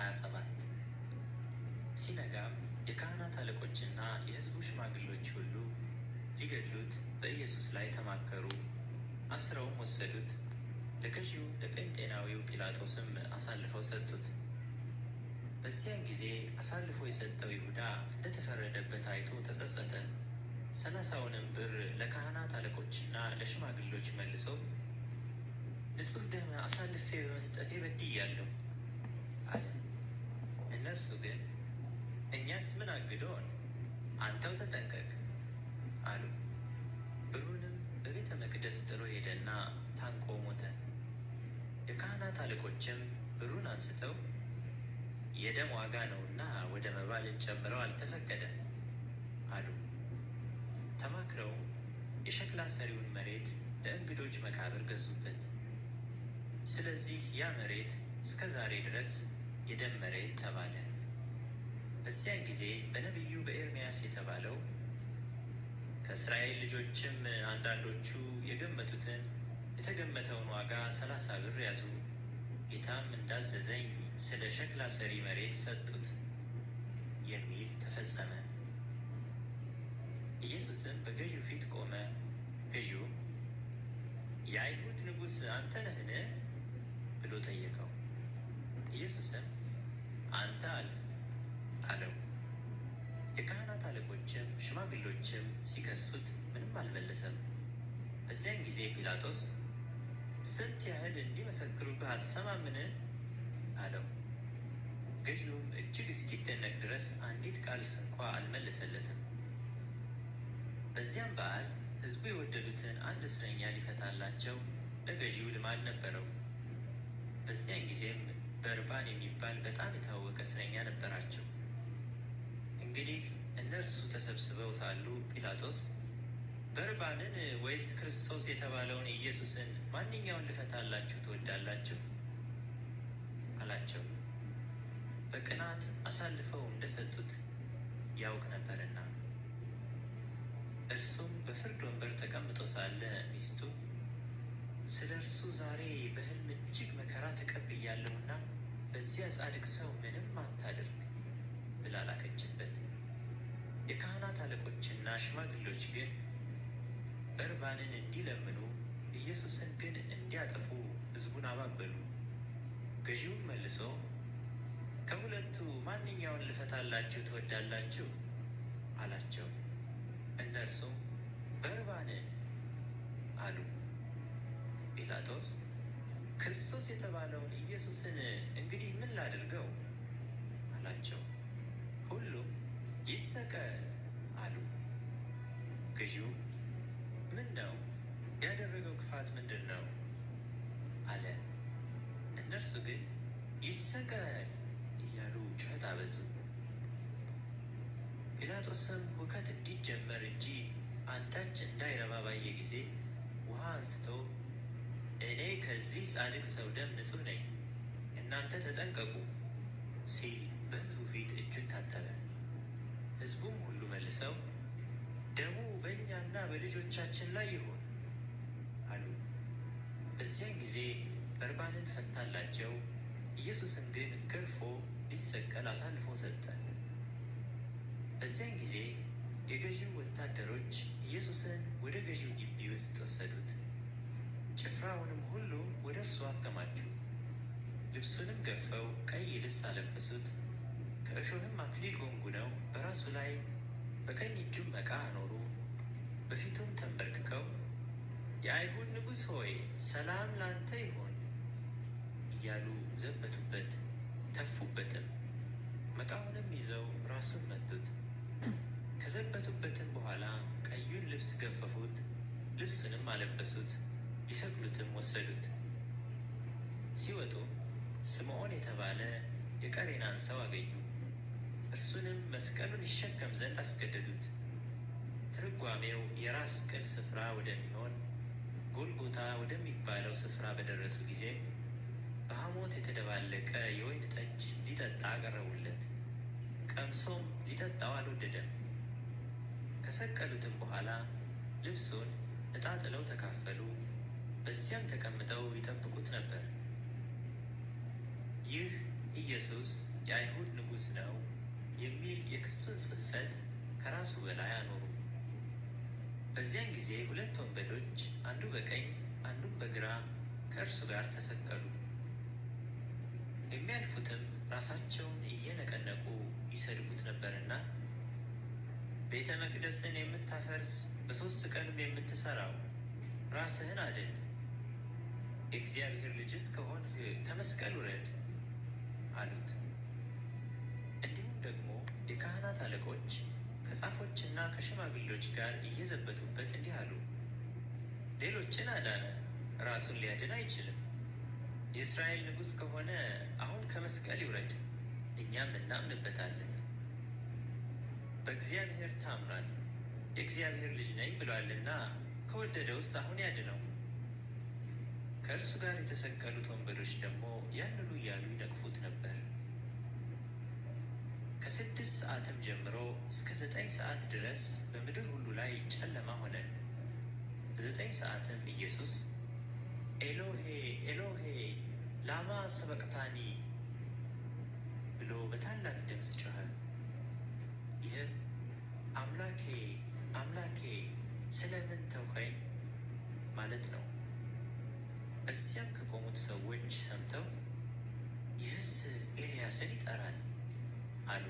27 ሲነጋም የካህናት አለቆችና የሕዝቡ ሽማግሎች ሁሉ ሊገድሉት በኢየሱስ ላይ ተማከሩ። አስረውም ወሰዱት። ለገዢው ለጴንጤናዊው ጲላጦስም አሳልፈው ሰጡት። በዚያን ጊዜ አሳልፎ የሰጠው ይሁዳ እንደተፈረደበት አይቶ ተጸጸተ። 30 ብር ለካህናት አለቆችና ለሽማግሎች መልሶ ንጹሕ ደም አሳልፌ በመስጠቴ በድያለሁ አለ። እነርሱ ግን እኛስ ምን አግዶን? አንተው ተጠንቀቅ አሉ። ብሩንም በቤተ መቅደስ ጥሎ ሄደና ታንቆ ሞተ። የካህናት አለቆችም ብሩን አንስተው የደም ዋጋ ነውና ወደ መባ ልንጨምረው አልተፈቀደም አሉ። ተማክረው የሸክላ ሰሪውን መሬት ለእንግዶች መቃብር ገዙበት። ስለዚህ ያ መሬት እስከ ዛሬ ድረስ የደም መሬት ተባለ። በዚያን ጊዜ በነቢዩ በኤርምያስ የተባለው ከእስራኤል ልጆችም አንዳንዶቹ የገመቱትን የተገመተውን ዋጋ 30 ብር ያዙ፣ ጌታም እንዳዘዘኝ ስለ ሸክላ ሰሪ መሬት ሰጡት የሚል ተፈጸመ። ኢየሱስም በገዢው ፊት ቆመ። ገዢውም የአይሁድ ንጉሥ አንተ ነህን ብሎ ጠየቀው። ኢየሱስም አንተ አለው። የካህናት አለቆችም ሽማግሎችም ሲከሱት ምንም አልመለሰም። በዚያን ጊዜ ጲላጦስ ስንት ያህል እንዲመሰክሩብህ አትሰማምን አለው። ገዢውም እጅግ እስኪደነቅ ድረስ አንዲት ቃል ስንኳ አልመለሰለትም። በዚያም በዓል ሕዝቡ የወደዱትን አንድ እስረኛ ሊፈታላቸው ለገዢው ልማድ ነበረው። በዚያን ጊዜም በርባን የሚባል በጣም የታወቀ እስረኛ ነበራቸው። እንግዲህ እነርሱ ተሰብስበው ሳሉ ጲላጦስ በርባንን ወይስ ክርስቶስ የተባለውን ኢየሱስን ማንኛውን ልፈታላችሁ ትወዳላችሁ አላቸው። በቅናት አሳልፈው እንደሰጡት ያውቅ ነበርና። እርሱም በፍርድ ወንበር ተቀምጦ ሳለ ሚስቱ ስለ እርሱ ዛሬ በሕልም እጅግ መከራ ተቀብያለሁና በዚያ ጻድቅ ሰው ምንም አታድርግ ብላ ላከችበት። የካህናት አለቆችና ሽማግሎች ግን በርባንን እንዲለምኑ ኢየሱስን ግን እንዲያጠፉ ሕዝቡን አባበሉ። ገዢውም መልሶ ከሁለቱ ማንኛውን ልፈታላችሁ ትወዳላችሁ አላቸው። እነርሱም በርባንን አሉ። ጲላጦስ ክርስቶስ የተባለውን ኢየሱስን እንግዲህ ምን ላድርገው አላቸው። ሁሉም ይሰቀል አሉ። ገዢውም ምን ነው ያደረገው ክፋት ምንድን ነው አለ። እነርሱ ግን ይሰቀል እያሉ ጩኸት አበዙ። ጲላጦስም ሁከት እንዲጀመር እንጂ አንዳች እንዳይረባ ባየ ጊዜ ውሃ አንስቶ እኔ ከዚህ ጻድቅ ሰው ደም ንጹሕ ነኝ፣ እናንተ ተጠንቀቁ ሲል በሕዝቡ ፊት እጁን ታጠበ። ሕዝቡም ሁሉ መልሰው ደሙ በእኛና በልጆቻችን ላይ ይሁን አሉ። በዚያን ጊዜ በርባንን ፈታላቸው። ኢየሱስን ግን ገርፎ ሊሰቀል አሳልፎ ሰጠ። በዚያን ጊዜ የገዢው ወታደሮች ኢየሱስን ወደ ገዢው ግቢ ውስጥ ወሰዱት። ጭፍራውንም ሁሉ ወደ እርሱ አከማቹ። ልብሱንም ገፈው ቀይ ልብስ አለበሱት። ከእሾህም አክሊል ጎንጉነው በራሱ ላይ በቀኝ እጁም መቃ አኖሩ። በፊቱም ተንበርክከው የአይሁድ ንጉሥ ሆይ ሰላም ላንተ ይሁን እያሉ ዘበቱበት፣ ተፉበትም። መቃውንም ይዘው ራሱን መቱት። ከዘበቱበትም በኋላ ቀዩን ልብስ ገፈፉት፣ ልብሱንም አለበሱት፣ ሊሰቅሉትም ወሰዱት። ሲወጡ ስምዖን የተባለ የቀሬናን ሰው አገኙ። እርሱንም መስቀሉን ይሸከም ዘንድ አስገደዱት። ትርጓሜው የራስ ቅል ስፍራ ወደሚሆን ጎልጎታ ወደሚባለው ስፍራ በደረሱ ጊዜ በሐሞት የተደባለቀ የወይን ጠጅ ሊጠጣ አቀረቡለት። ቀምሶም ሊጠጣው አልወደደም። ከሰቀሉትም በኋላ ልብሱን ዕጣ ጥለው ተካፈሉ። በዚያም ተቀምጠው ይጠብቁት ነበር። ይህ ኢየሱስ የአይሁድ ንጉሥ ነው የሚል የክሱን ጽሕፈት ከራሱ በላይ አኖሩ። በዚያን ጊዜ ሁለት ወንበዶች አንዱ በቀኝ አንዱም በግራ ከእርሱ ጋር ተሰቀሉ። የሚያልፉትም ራሳቸውን እየነቀነቁ ይሰድቡት ነበርና ቤተ መቅደስን የምታፈርስ በሦስት ቀንም የምትሠራው ራስህን አድን፣ የእግዚአብሔር ልጅስ ከሆንህ ከመስቀል ውረድ አሉት። እንዲሁም ደግሞ የካህናት አለቆች ከጻፎችና ከሽማግሌዎች ጋር እየዘበቱበት እንዲህ አሉ፣ ሌሎችን አዳነ፣ ራሱን ሊያድን አይችልም። የእስራኤል ንጉሥ ከሆነ አሁን ከመስቀል ይውረድ፣ እኛም እናምንበታለን። በእግዚአብሔር ታምኗል፣ የእግዚአብሔር ልጅ ነኝ ብሏልና ከወደደውስ አሁን ያድነው። ከእርሱ ጋር የተሰቀሉት ወንበዶች ደግሞ ያንኑ እያሉ ይነቅፉት ነበር። ከ6 ሰዓትም ጀምሮ እስከ 9 ሰዓት ድረስ በምድር ሁሉ ላይ ጨለማ ሆነ። በ9 ሰዓትም ኢየሱስ ኤሎሄ ኤሎሄ ላማ ሰበቅታኒ ብሎ በታላቅ ድምፅ ጮኸ። ይህም አምላኬ አምላኬ ስለምን ተውኸኝ ማለት ነው። እዚያም ከቆሙት ሰዎች ሰምተው ይህስ ኤልያስን ይጠራል አሉ።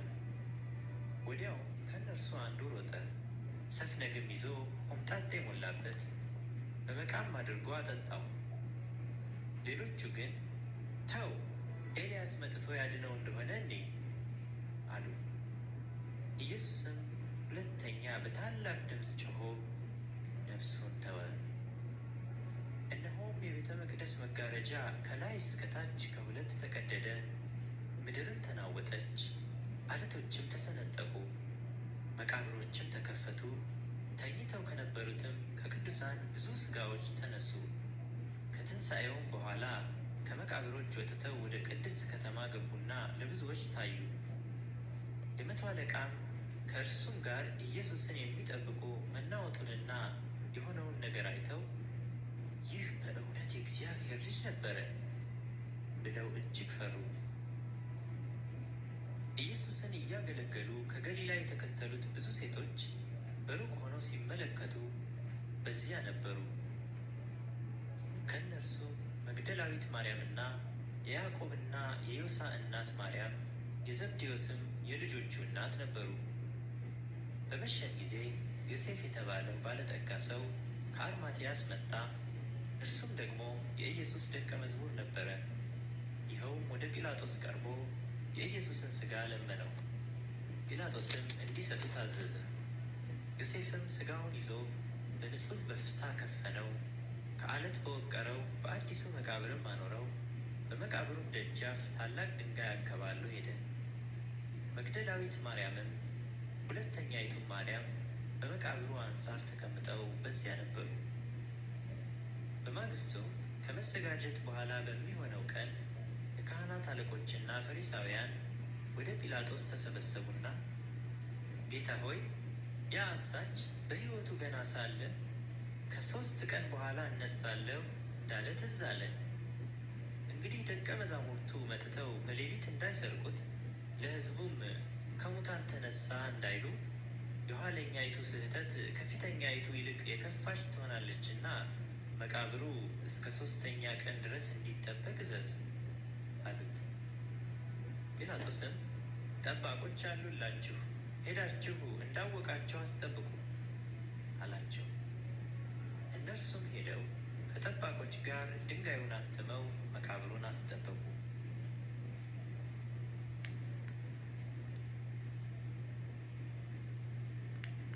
ወዲያው ከእነርሱ አንዱ ሮጠ፣ ሰፍነግም ይዞ ሆምጣጤ ሞላበት፣ በመቃም አድርጎ አጠጣው። ሌሎቹ ግን ተው፣ ኤልያስ መጥቶ ያድነው እንደሆነ እንዴ አሉ። ኢየሱስም ሁለተኛ በታላቅ ድምፅ ጮኾ ነፍሱን ተወ። እነሆም የቤተ መቅደስ መጋረጃ ከላይ እስከ ታች ከሁለት ተቀደደ፣ ምድርም ተናወጠች፣ ዓለቶችም ተሰነጠቁ፣ መቃብሮችም ተከፈቱ። ተኝተው ከነበሩትም ከቅዱሳን ብዙ ሥጋዎች ተነሱ። ከትንሣኤውም በኋላ ከመቃብሮች ወጥተው ወደ ቅድስት ከተማ ገቡና ለብዙዎች ታዩ። የመቶ አለቃም ከእርሱም ጋር ኢየሱስን የሚጠብቁ መናወጡንና የሆነውን ነገር አይተው ይህ በእውነት የእግዚአብሔር ልጅ ነበረ ብለው እጅግ ፈሩ። ኢየሱስን እያገለገሉ ከገሊላ የተከተሉት ብዙ ሴቶች በሩቅ ሆነው ሲመለከቱ በዚያ ነበሩ። ከእነርሱ መግደላዊት ማርያምና የያዕቆብና የዮሳ እናት ማርያም፣ የዘብዴዎስም የልጆቹ እናት ነበሩ። በመሸም ጊዜ ዮሴፍ የተባለው ባለጠጋ ሰው ከአርማትያስ መጣ። እርሱም ደግሞ የኢየሱስ ደቀ መዝሙር ነበረ። ይኸውም ወደ ጲላጦስ ቀርቦ የኢየሱስን ሥጋ ለመነው። ጲላጦስም እንዲሰጡት አዘዘ። ዮሴፍም ሥጋውን ይዞ በንጹሕ በፍታ ከፈነው፣ ከዓለት በወቀረው በአዲሱ መቃብርም አኖረው። በመቃብሩም ደጃፍ ታላቅ ድንጋይ አንከባሎ ሄደ። መግደላዊት ማርያምም ሁለተኛይቱም ማርያም በመቃብሩ አንጻር ተቀምጠው በዚያ ነበሩ። በማግስቱም ከመዘጋጀት በኋላ በሚሆነው ቀን የካህናት አለቆችና ፈሪሳውያን ወደ ጲላጦስ ተሰበሰቡና ጌታ ሆይ፣ ያ አሳች በሕይወቱ ገና ሳለ ከ3 ቀን በኋላ እነሳለሁ እንዳለ ትዝ አለን። እንግዲህ ደቀ መዛሙርቱ መጥተው በሌሊት እንዳይሰርቁት፣ ለሕዝቡም ከሙታን ተነሳ እንዳይሉ የኋለኛይቱ ስህተት ከፊተኛይቱ ይልቅ የከፋች ትሆናለችና መቃብሩ እስከ 3ኛ ቀን ድረስ እንዲጠበቅ እዘዝ አሉት። ጲላጦስም ጠባቆች አሉላችሁ፣ ሄዳችሁ እንዳወቃቸው አስጠብቁ አላቸው። እነርሱም ሄደው ከጠባቆች ጋር ድንጋዩን አትመው መቃብሩን አስጠበቁ።